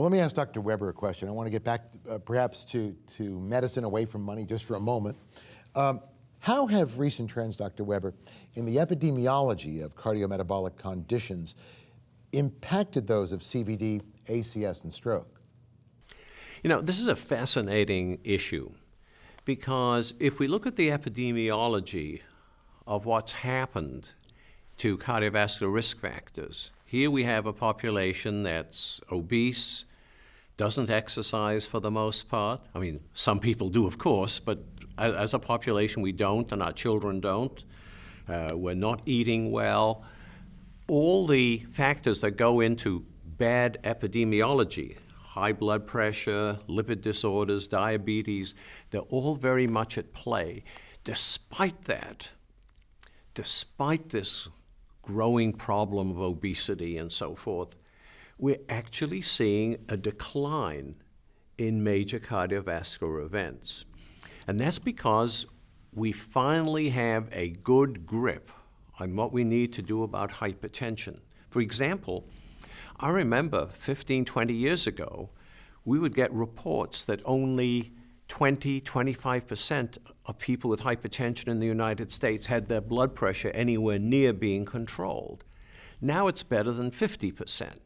Well, let me ask Dr. Weber a question. I want to get back perhaps to medicine away from money just for a moment. How have recent trends, Dr. Weber, in the epidemiology of cardiometabolic conditions impacted those of CVD, ACS, and stroke? You know, this is a fascinating issue because if we look at the epidemiology of what's happened to cardiovascular risk factors, here we have a population that's obese, doesn't exercise for the most part. I mean, some people do, of course, but as a population, we don't, and our children don't. We're not eating well. All the factors that go into bad epidemiology, high blood pressure, lipid disorders, diabetes, they're all very much at play. Despite that, despite this growing problem of obesity and so forth, we're actually seeing a decline in major cardiovascular events. And that's because we finally have a good grip on what we need to do about hypertension. For example, I remember 15, 20 years ago, we would get reports that only 20–25% of people with hypertension in the United States had their blood pressure anywhere near being controlled. Now it's better than 50%.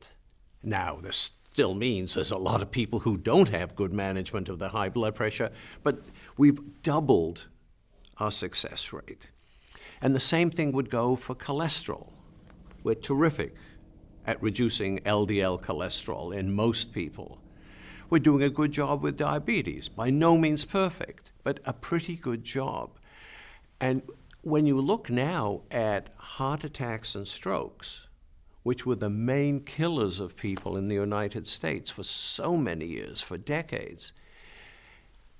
Now, this still means there's a lot of people who don't have good management of their high blood pressure, but we've doubled our success rate. And the same thing would go for cholesterol. We're terrific at reducing LDL cholesterol in most people. We're doing a good job with diabetes. By no means perfect, but a pretty good job. And when you look now at heart attacks and strokes, which were the main killers of people in the United States for so many years, for decades,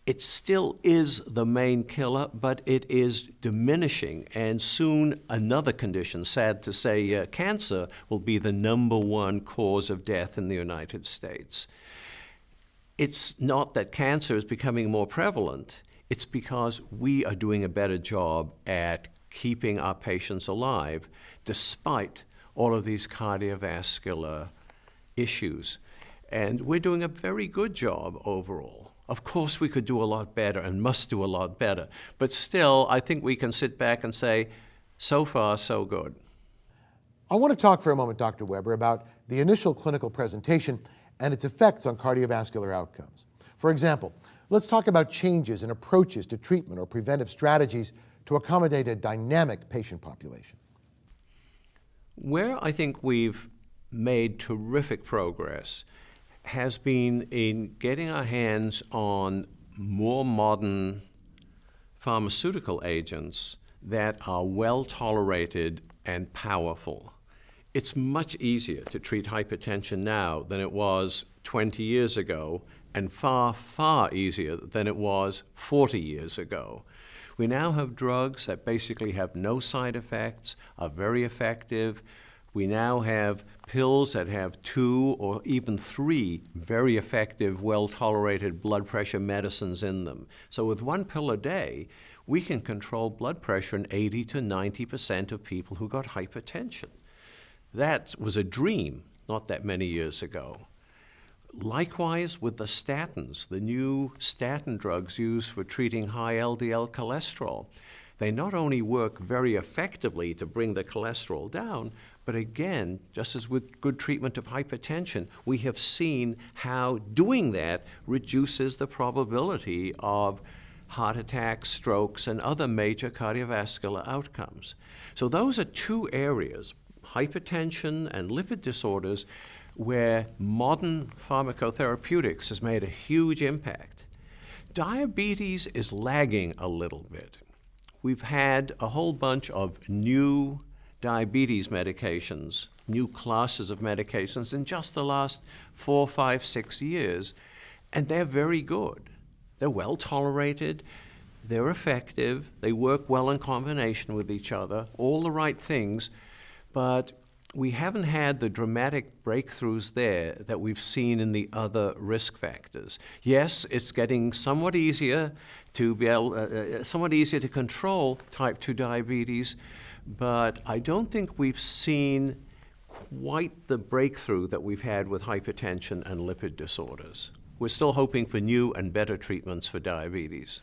it still is the main killer, but it is diminishing. And soon another condition, sad to say, cancer, will be the #1 cause of death in the United States. It's not that cancer is becoming more prevalent, it's because we are doing a better job at keeping our patients alive despite all of these cardiovascular issues. And we're doing a very good job overall. Of course we could do a lot better and must do a lot better, but still I think we can sit back and say, so far so good. I want to talk for a moment, Dr. Weber, about the initial clinical presentation and its effects on cardiovascular outcomes. For example, let's talk about changes in approaches to treatment or preventive strategies to accommodate a dynamic patient population. Where I think we've made terrific progress has been in getting our hands on more modern pharmaceutical agents that are well tolerated and powerful. It's much easier to treat hypertension now than it was 20 years ago, and far, far easier than it was 40 years ago. We now have drugs that basically have no side effects, are very effective. We now have pills that have 2 or even 3 very effective, well-tolerated blood pressure medicines in them. So with 1 pill a day, we can control blood pressure in 80–90% of people who got hypertension. That was a dream not that many years ago. Likewise with the statins, the new statin drugs used for treating high LDL cholesterol. They not only work very effectively to bring the cholesterol down, but again, just as with good treatment of hypertension, we have seen how doing that reduces the probability of heart attacks, strokes, and other major cardiovascular outcomes. So those are 2 areas, hypertension and lipid disorders, where modern pharmacotherapeutics has made a huge impact. Diabetes is lagging a little bit. We've had a whole bunch of new diabetes medications, new classes of medications in just the last 4, 5, 6 years, and they're very good. They're well tolerated, they're effective, they work well in combination with each other, all the right things, but we haven't had the dramatic breakthroughs there that we've seen in the other risk factors. Yes, it's getting somewhat easier to control type 2 diabetes, but I don't think we've seen quite the breakthrough that we've had with hypertension and lipid disorders. We're still hoping for new and better treatments for diabetes.